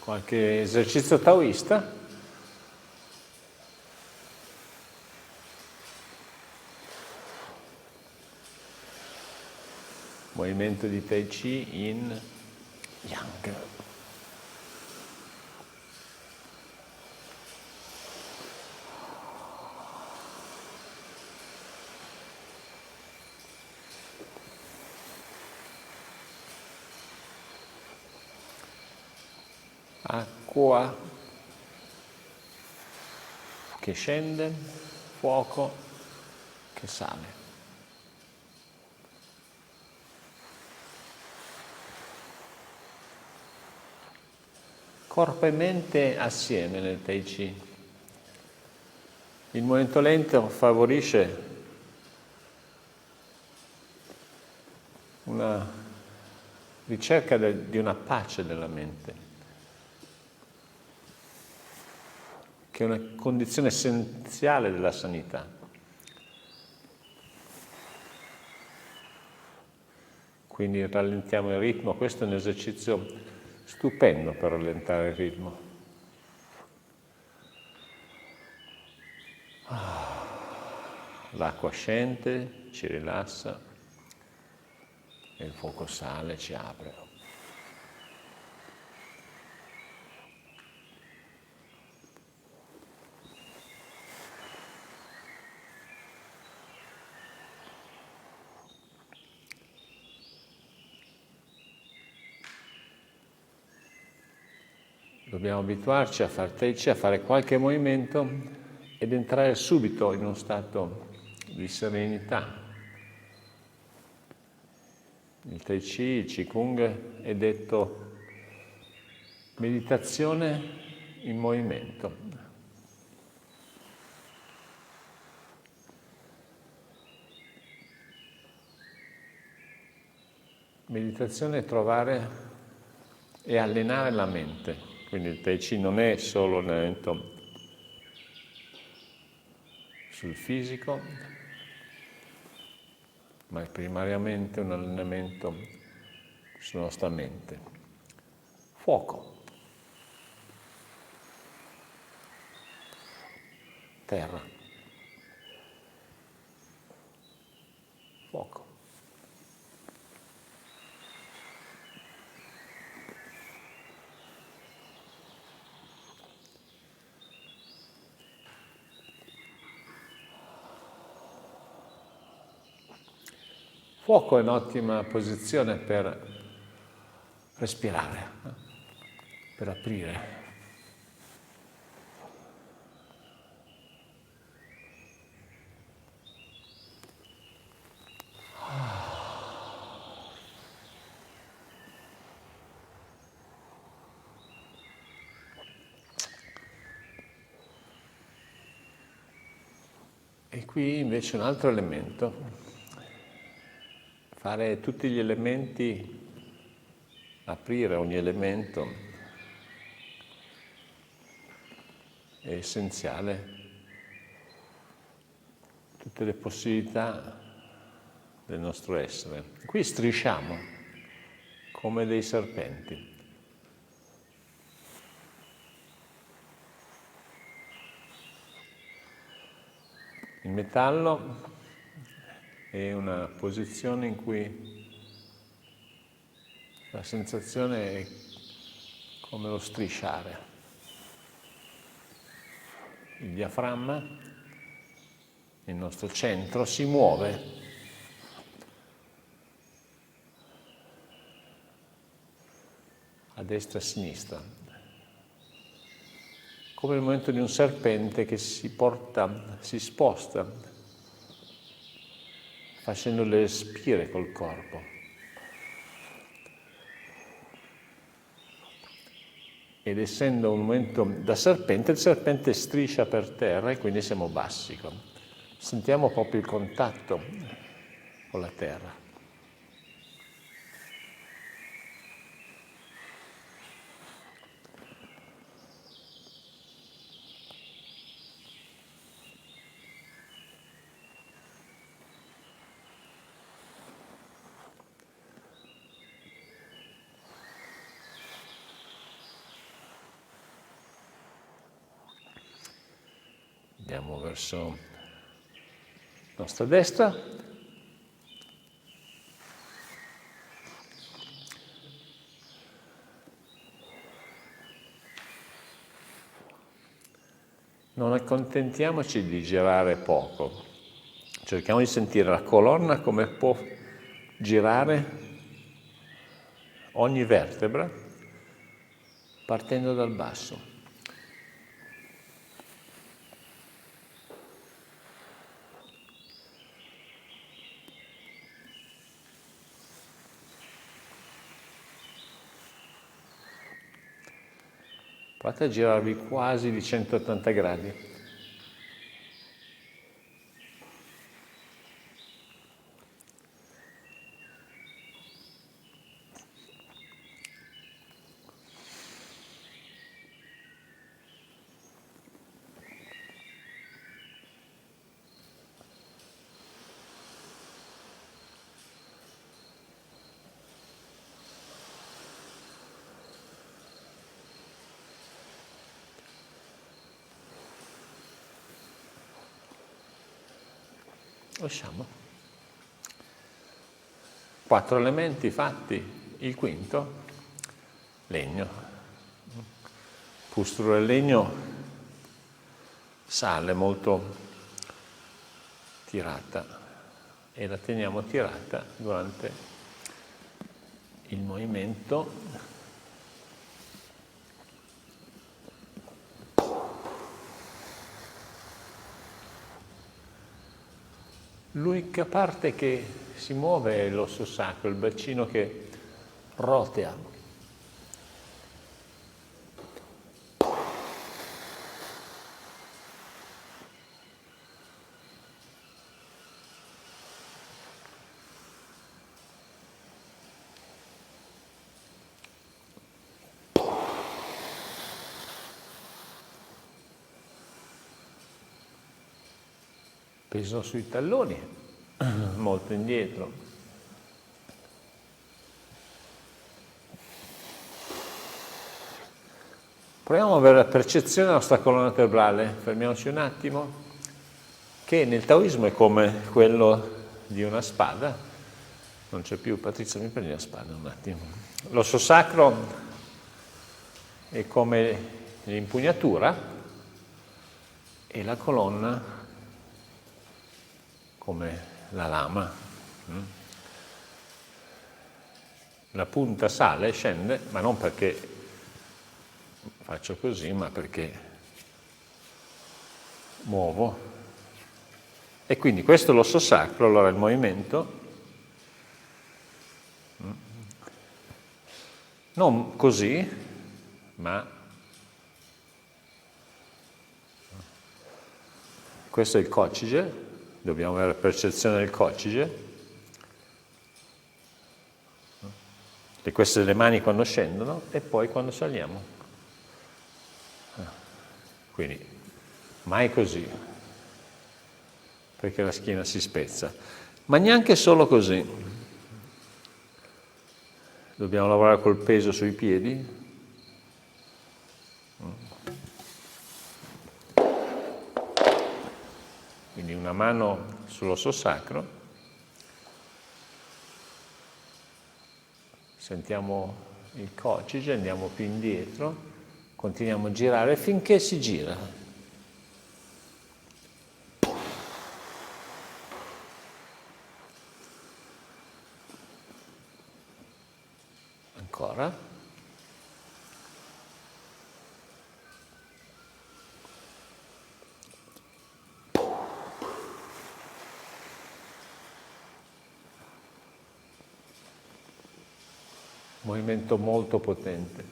Qualche esercizio taoista? Movimento di Tai Chi in Yang. Acqua che scende, fuoco che sale. Corpo e mente assieme nel Tai Chi. Il movimento lento favorisce una ricerca di una pace della mente, che è una condizione essenziale della sanità. Quindi rallentiamo il ritmo, questo è un esercizio stupendo per rallentare il ritmo. L'acqua scende, ci rilassa e il fuoco sale, ci apre. Dobbiamo abituarci a fare Tai Chi, a fare qualche movimento ed entrare subito in uno stato di serenità. Il Tai Chi, il Qigong è detto meditazione in movimento. Meditazione è trovare e allenare la mente. Quindi il Tai Chi non è solo un allenamento sul fisico, ma è primariamente un allenamento sulla nostra mente. Fuoco, terra, fuoco. Fuoco è un'ottima posizione per respirare, per aprire. E qui invece un altro elemento, fare tutti gli elementi, aprire ogni elemento è essenziale, tutte le possibilità del nostro essere. Qui strisciamo come dei serpenti. Il metallo è una posizione in cui la sensazione è come lo strisciare. Il diaframma, il nostro centro, si muove a destra e a sinistra, come il movimento di un serpente che si sposta, facendo le spire col corpo. Ed essendo un movimento da serpente, il serpente striscia per terra e quindi siamo bassi. Sentiamo proprio il contatto con la terra. andiamo verso la nostra destra. Non accontentiamoci di girare poco, cerchiamo di sentire la colonna come può girare ogni vertebra partendo dal basso. Provate a girarvi quasi di 180 gradi. Lasciamo. 4 elementi fatti, il quinto, legno. Pustura del legno sale molto tirata e la teniamo tirata durante il movimento. L'unica parte che si muove è l'osso sacro, il bacino che rotea. Peso sui talloni, molto indietro. Proviamo a avere la percezione della nostra colonna vertebrale, fermiamoci un attimo, che nel taoismo è come quello di una spada. Non c'è più, Patrizia, mi prendi la spada un attimo. L'osso sacro è come l'impugnatura e la colonna come la lama. La punta sale, scende, ma non perché faccio così, ma perché muovo. E quindi questo è l'osso sacro, allora il movimento, non così, ma questo è il coccige. Dobbiamo avere la percezione del coccige. E queste le mani quando scendono e poi quando saliamo. Quindi mai così, perché la schiena si spezza. Ma neanche solo così. Dobbiamo lavorare col peso sui piedi. Quindi una mano sull'osso sacro, sentiamo il coccige, andiamo più indietro, continuiamo a girare finché si gira. Ancora. Movimento molto potente.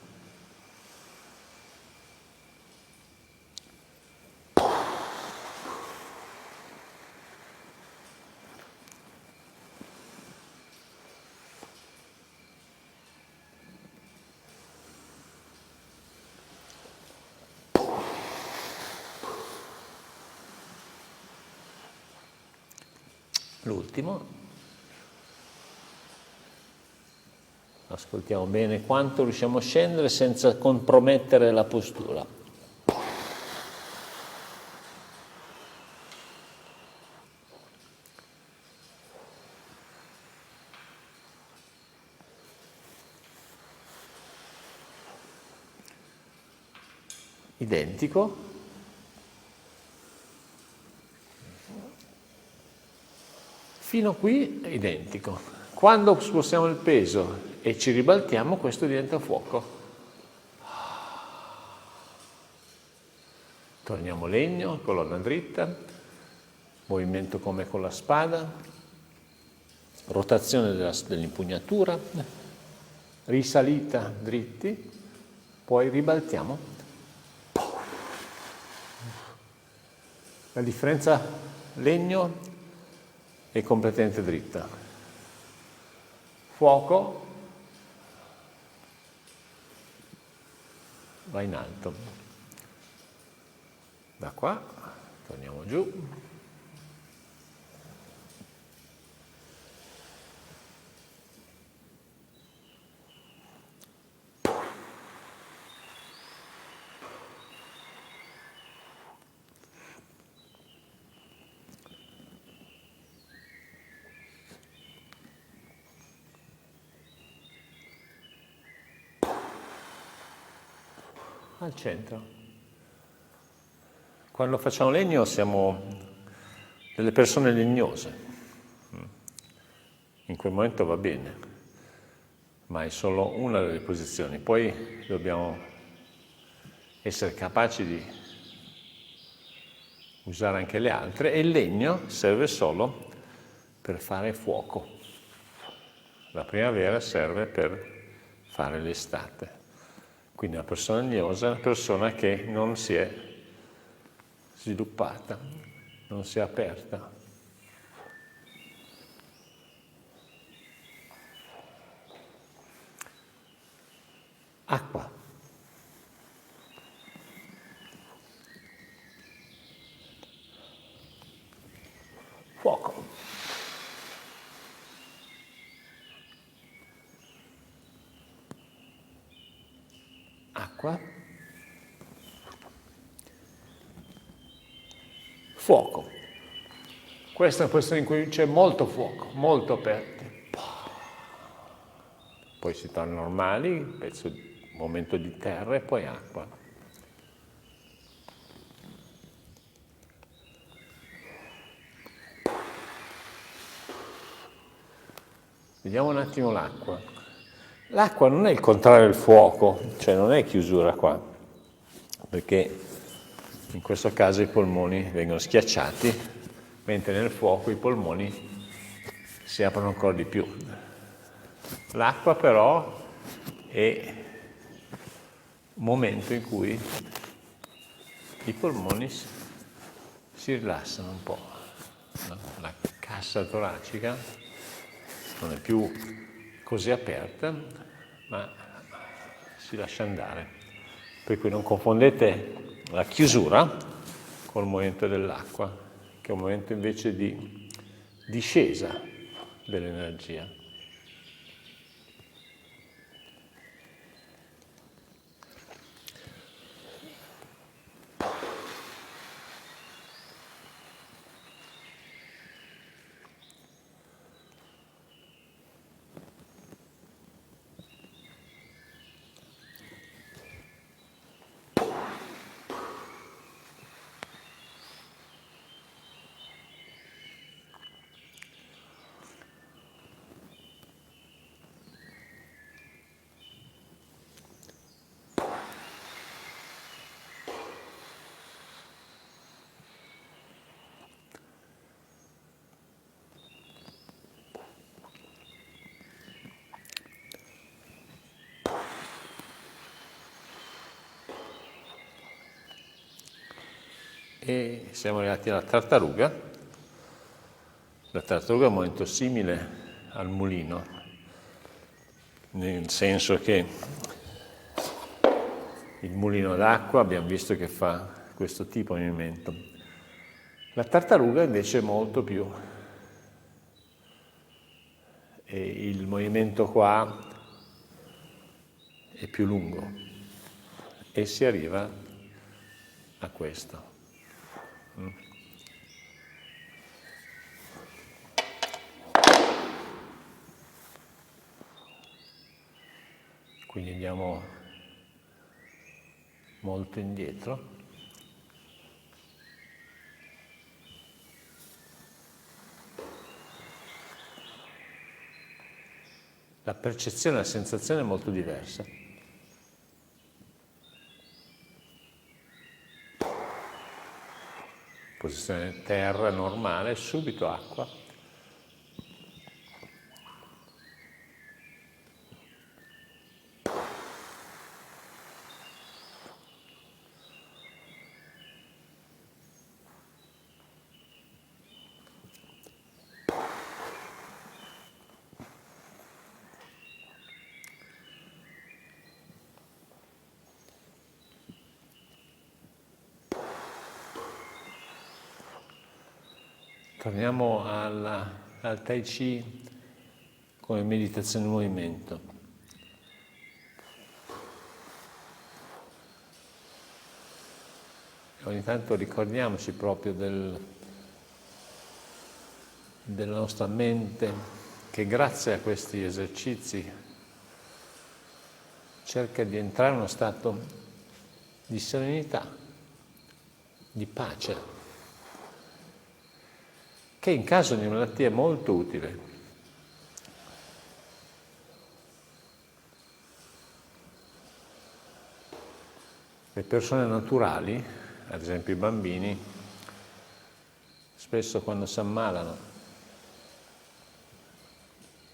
L'ultimo. Ascoltiamo bene quanto riusciamo a scendere senza compromettere la postura. identico, fino qui è identico. Quando spostiamo il peso e ci ribaltiamo, questo diventa fuoco. Torniamo legno, colonna dritta, movimento come con la spada, rotazione dell'impugnatura, risalita dritti, poi ribaltiamo. La differenza legno è completamente dritta. Fuoco va in alto. Da qua torniamo giù. Al centro. Quando facciamo legno siamo delle persone legnose. In quel momento va bene, ma è solo una delle posizioni. Poi dobbiamo essere capaci di usare anche le altre e il legno serve solo per fare fuoco. La primavera serve per fare l'estate. Quindi una persona legnosa è una persona che non si è sviluppata, non si è aperta. Acqua. Fuoco. Acqua. Fuoco. Questa è una posizione in cui c'è molto fuoco, molto aperti. Poi si torna normali, momento di terra e poi acqua. Vediamo un attimo l'acqua. L'acqua non è il contrario del fuoco, cioè non è chiusura qua, perché in questo caso i polmoni vengono schiacciati, mentre nel fuoco i polmoni si aprono ancora di più. L'acqua però è un momento in cui i polmoni si rilassano un po'. La cassa toracica non è più così aperta, ma si lascia andare. Per cui non confondete la chiusura col movimento dell'acqua, che è un momento invece di discesa dell'energia. E siamo arrivati alla tartaruga. La tartaruga è un momento simile al mulino, nel senso che il mulino d'acqua abbiamo visto che fa questo tipo di movimento. La tartaruga invece è molto più, e il movimento qua è più lungo e si arriva a questo. Quindi andiamo molto indietro. La percezione, la sensazione è molto diversa. Posizione terra normale, subito acqua. Torniamo al Tai Chi come meditazione in movimento. E ogni tanto ricordiamoci proprio della nostra mente che grazie a questi esercizi cerca di entrare in uno stato di serenità, di pace, che in caso di malattia è molto utile. Le persone naturali, ad esempio i bambini, spesso quando si ammalano,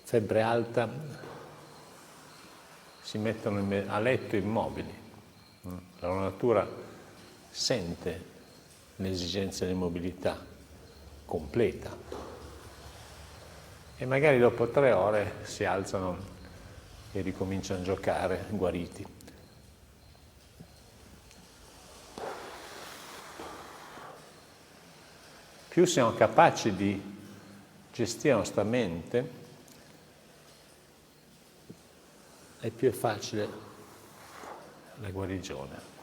febbre alta, si mettono a letto immobili. La natura sente l'esigenza di mobilità completa e magari dopo 3 ore si alzano e ricominciano a giocare guariti. Più siamo capaci di gestire la nostra mente e più è facile la guarigione.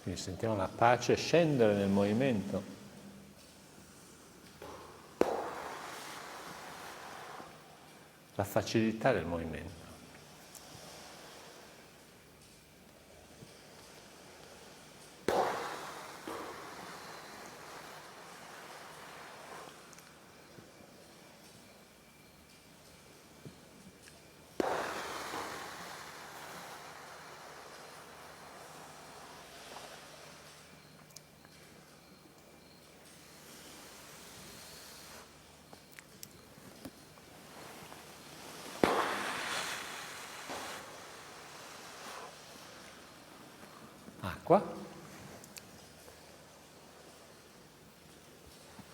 Quindi sentiamo la pace scendere nel movimento. La facilità del movimento. Acqua,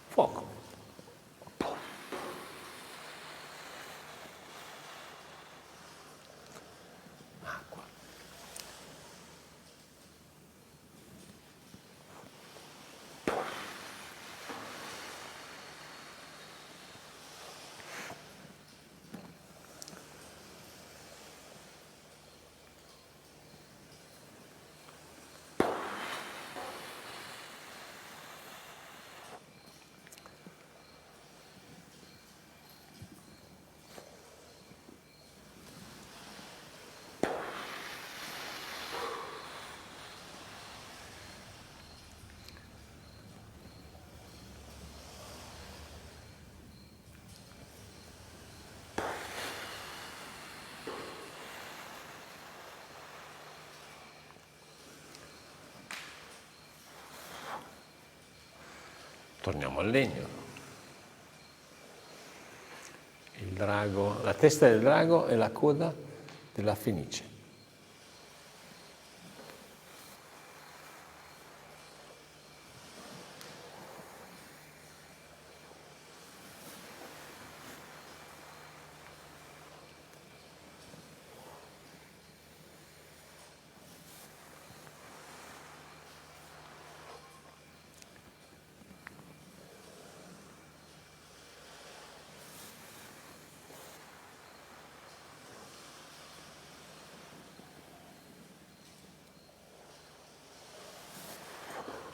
fuoco. Acqua. Torniamo al legno. Il drago, la testa del drago e la coda della fenice.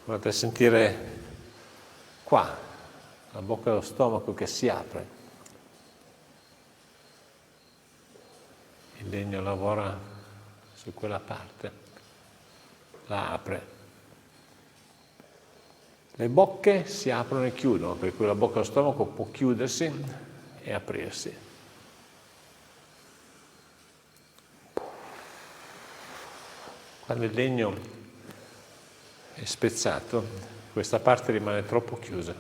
Potete sentire qua, la bocca dello stomaco che si apre. Il legno lavora su quella parte, la apre. Le bocche si aprono e chiudono, per cui la bocca dello stomaco può chiudersi e aprirsi. Quando il legno è spezzato, questa parte rimane troppo chiusa.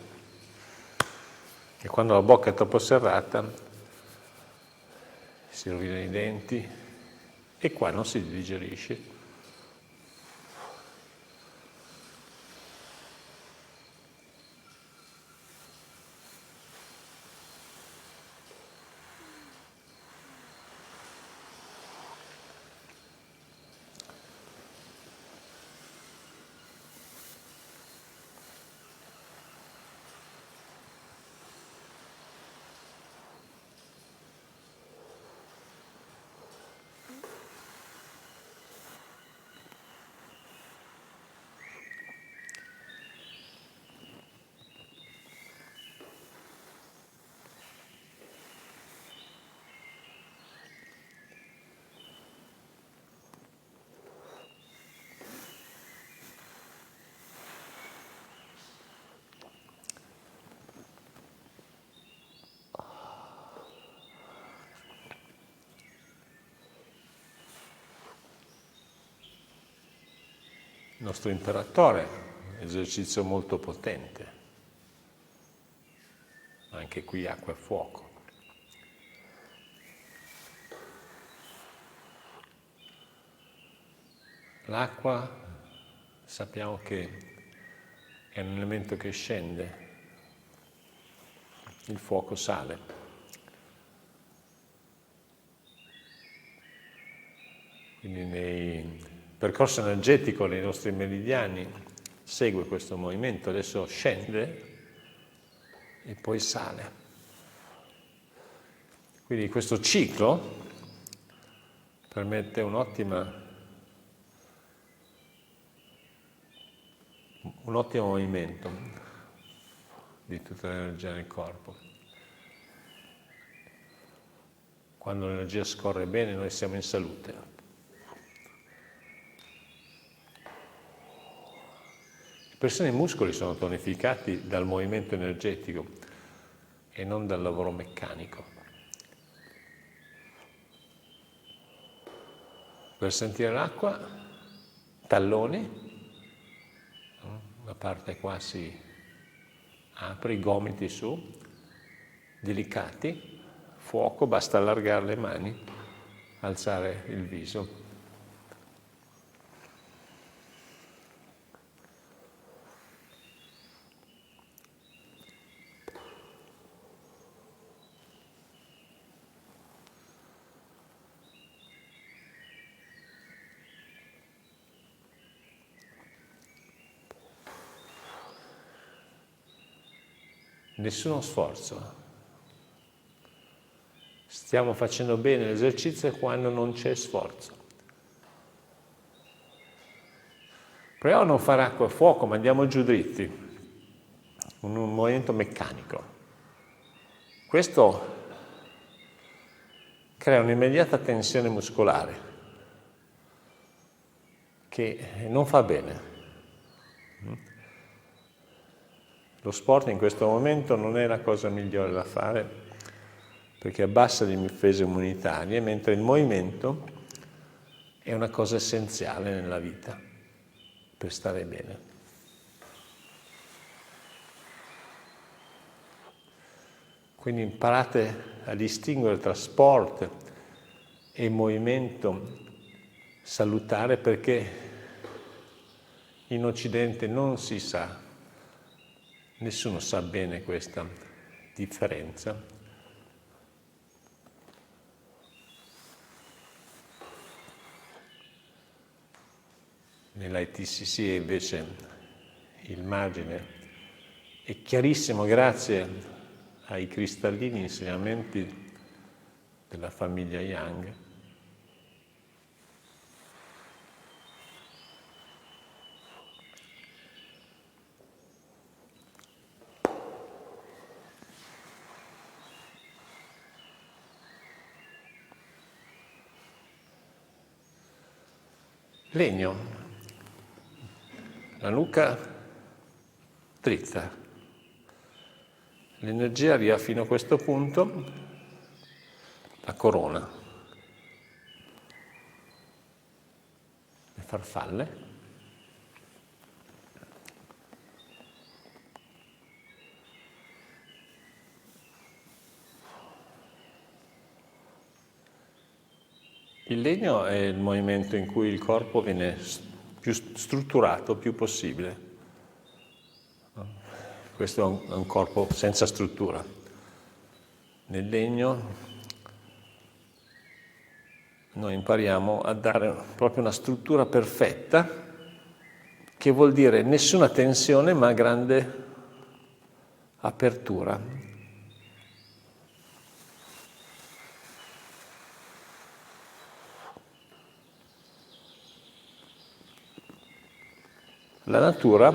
E quando la bocca è troppo serrata, si rovinano i denti e qua non si digerisce. Il nostro imperatore è un esercizio molto potente, anche qui acqua e fuoco. L'acqua sappiamo che è un elemento che scende, il fuoco sale. Quindi nel percorso energetico dei nostri meridiani segue questo movimento, adesso scende e poi sale. Quindi questo ciclo permette un ottimo movimento di tutta l'energia nel corpo. Quando l'energia scorre bene noi siamo in salute. Persino i muscoli sono tonificati dal movimento energetico e non dal lavoro meccanico. Per sentire l'acqua, talloni, la parte qua si apre, i gomiti su, delicati, fuoco, basta allargare le mani, alzare il viso. Nessuno sforzo. Stiamo facendo bene l'esercizio quando non c'è sforzo. Proviamo a non fare acqua e fuoco, ma andiamo giù dritti, un movimento meccanico. Questo crea un'immediata tensione muscolare che non fa bene. Lo sport in questo momento non è la cosa migliore da fare perché abbassa le difese immunitarie, mentre il movimento è una cosa essenziale nella vita per stare bene. Quindi imparate a distinguere tra sport e movimento salutare perché in Occidente non si sa, nessuno sa bene questa differenza. Nell'ITCC invece il margine è chiarissimo grazie ai cristallini insegnamenti della famiglia Yang. Legno, la nuca dritta, l'energia arriva fino a questo punto, la corona, le farfalle, il legno è il movimento in cui il corpo viene più strutturato, più possibile. Questo è un corpo senza struttura. Nel legno noi impariamo a dare proprio una struttura perfetta, che vuol dire nessuna tensione ma grande apertura. La natura,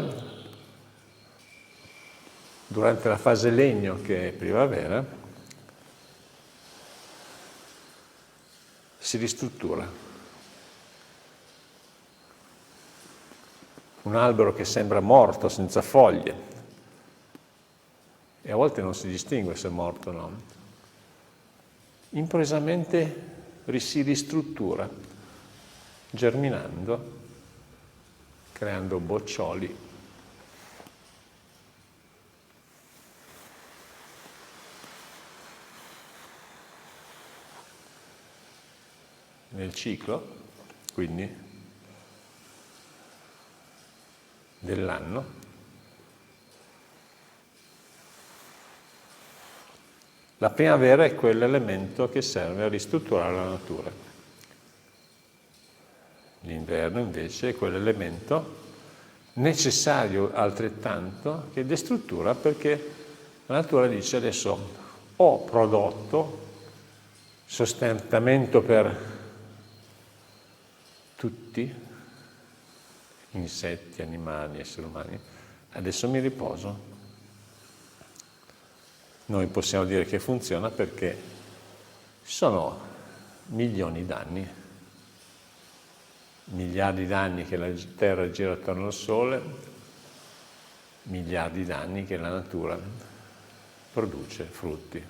durante la fase legno, che è primavera, si ristruttura. Un albero che sembra morto, senza foglie, e a volte non si distingue se è morto o no, improvvisamente si ristruttura, germinando, creando boccioli. Nel ciclo, quindi, dell'anno, la primavera è quell'elemento che serve a ristrutturare la natura. L'inverno invece è quell'elemento necessario altrettanto che destruttura, perché la natura dice: adesso ho prodotto sostentamento per tutti, insetti, animali, esseri umani, adesso mi riposo. Noi possiamo dire che funziona perché sono milioni d'anni, miliardi d'anni che la Terra gira attorno al Sole, miliardi d'anni che la natura produce frutti.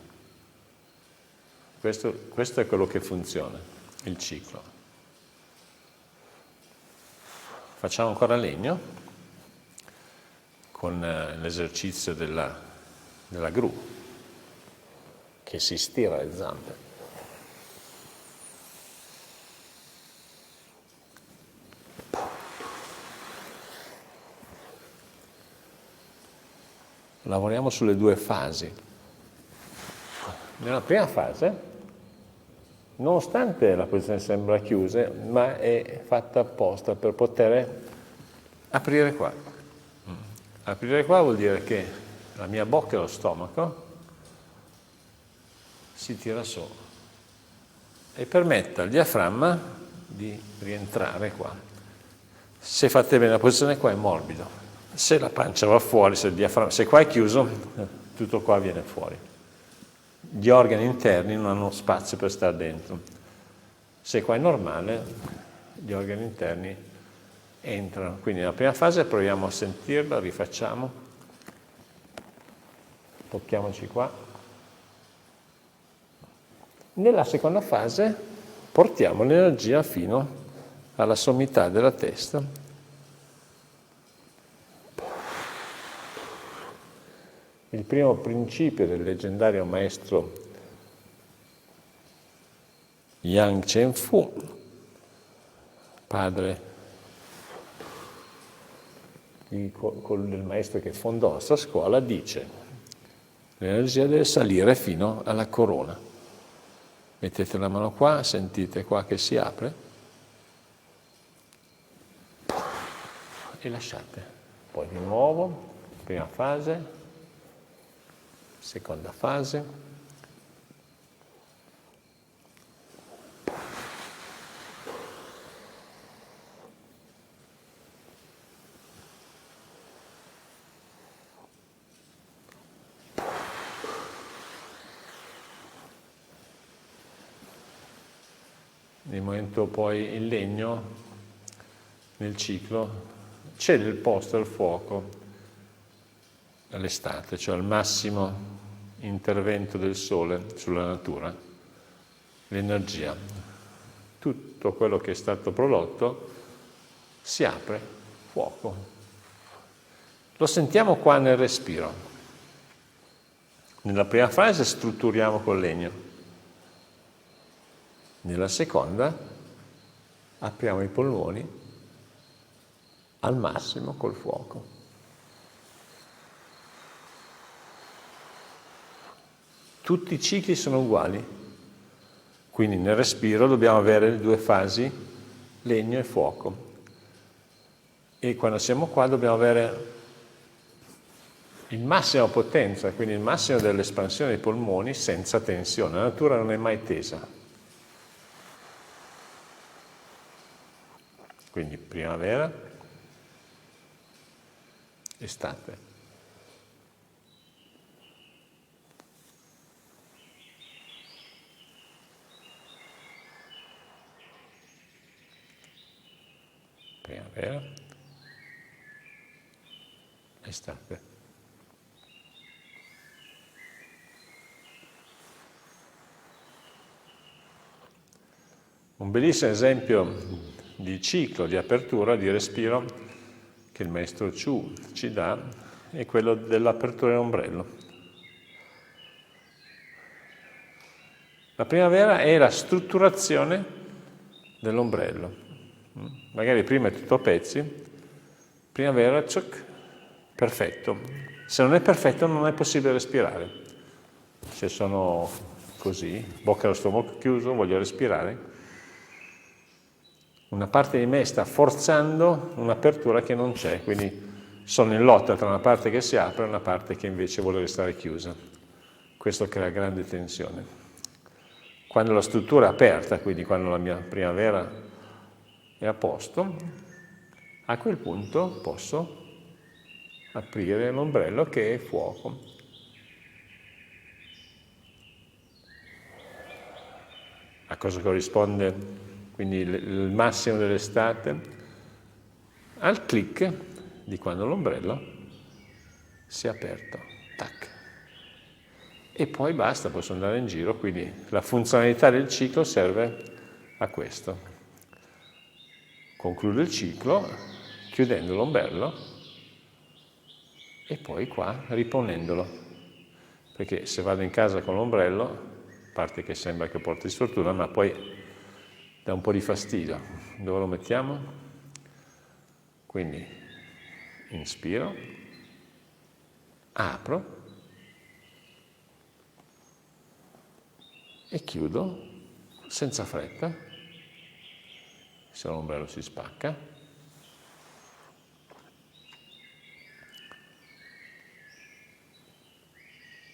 Questo è quello che funziona, il ciclo. Facciamo ancora legno con l'esercizio della gru, che si stira le zampe. Lavoriamo sulle due fasi. Nella prima fase, nonostante la posizione sembra chiusa, ma è fatta apposta per poter aprire qua. Aprire qua vuol dire che la mia bocca e lo stomaco si tira su e permette al diaframma di rientrare qua. Se fate bene la posizione qua è morbido. Se la pancia va fuori, se qua è chiuso, tutto qua viene fuori. Gli organi interni non hanno spazio per stare dentro. Se qua è normale, gli organi interni entrano. Quindi nella prima fase proviamo a sentirla, rifacciamo. Tocchiamoci qua. Nella seconda fase portiamo l'energia fino alla sommità della testa. Il primo principio del leggendario maestro Yang Chen Fu, padre del maestro che fondò la sua scuola, dice: l'energia deve salire fino alla corona. Mettete la mano qua, sentite qua che si apre e lasciate. Poi di nuovo, prima fase, seconda fase. Nel momento poi il legno nel ciclo c'è del posto al fuoco all'estate, cioè al massimo intervento del sole sulla natura, l'energia, tutto quello che è stato prodotto si apre, fuoco. Lo sentiamo qua nel respiro. Nella prima fase strutturiamo col legno, nella seconda apriamo i polmoni al massimo col fuoco. Tutti i cicli sono uguali, quindi nel respiro dobbiamo avere le due fasi, legno e fuoco. E quando siamo qua dobbiamo avere il massimo potenza, quindi il massimo dell'espansione dei polmoni senza tensione. La natura non è mai tesa. Quindi primavera, estate. Primavera, estate. Un bellissimo esempio di ciclo, di apertura, di respiro che il maestro Chu ci dà è quello dell'apertura dell'ombrello. La primavera è la strutturazione dell'ombrello. Magari prima è tutto a pezzi, primavera, ciuc, perfetto. Se non è perfetto non è possibile respirare. Se sono così, bocca allo stomaco chiuso, voglio respirare, una parte di me sta forzando un'apertura che non c'è, quindi sono in lotta tra una parte che si apre e una parte che invece vuole restare chiusa. Questo crea grande tensione. Quando la struttura è aperta, quindi quando la mia primavera è a posto, a quel punto posso aprire l'ombrello che è fuoco. A cosa corrisponde quindi il massimo dell'estate? Al click di quando l'ombrello si è aperto. Tac. E poi basta, posso andare in giro, quindi la funzionalità del ciclo serve a questo. Concludo il ciclo chiudendo l'ombrello e poi qua riponendolo, perché se vado in casa con l'ombrello, a parte che sembra che porti sfortuna, ma poi dà un po' di fastidio. Dove lo mettiamo? Quindi inspiro, apro e chiudo senza fretta, se l'ombrello si spacca.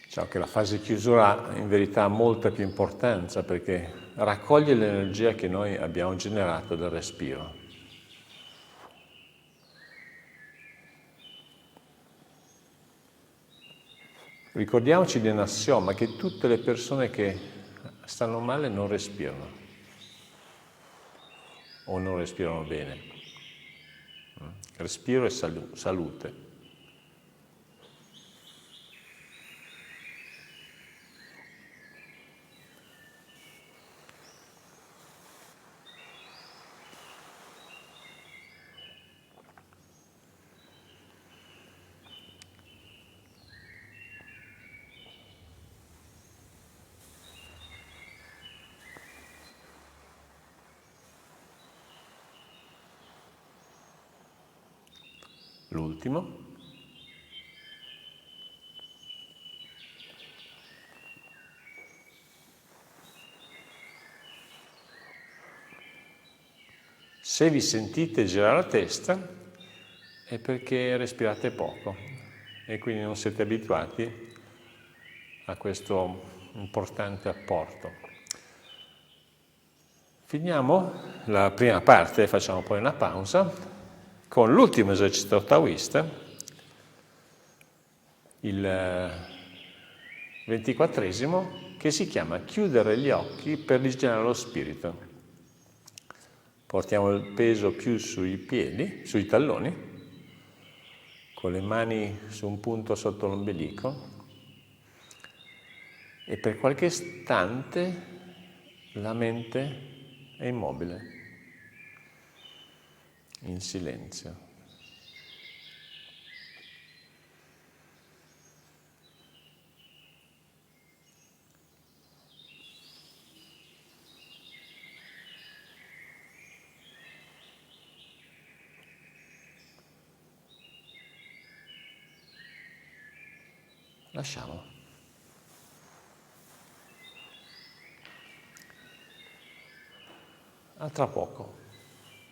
Diciamo che la fase di chiusura in verità ha molta più importanza perché raccoglie l'energia che noi abbiamo generato dal respiro. Ricordiamoci di un assioma che tutte le persone che stanno male non respirano o non respirano bene. Respiro è salute. L'ultimo. Se vi sentite girare la testa è perché respirate poco e quindi non siete abituati a questo importante apporto. Finiamo la prima parte, facciamo poi una pausa, con l'ultimo esercizio taoista, il 24esimo, che si chiama chiudere gli occhi per rigenerare lo spirito. portiamo il peso più sui piedi, sui talloni, con le mani su un punto sotto l'ombelico, e per qualche istante la mente è immobile, in silenzio. Lasciamo. A tra poco.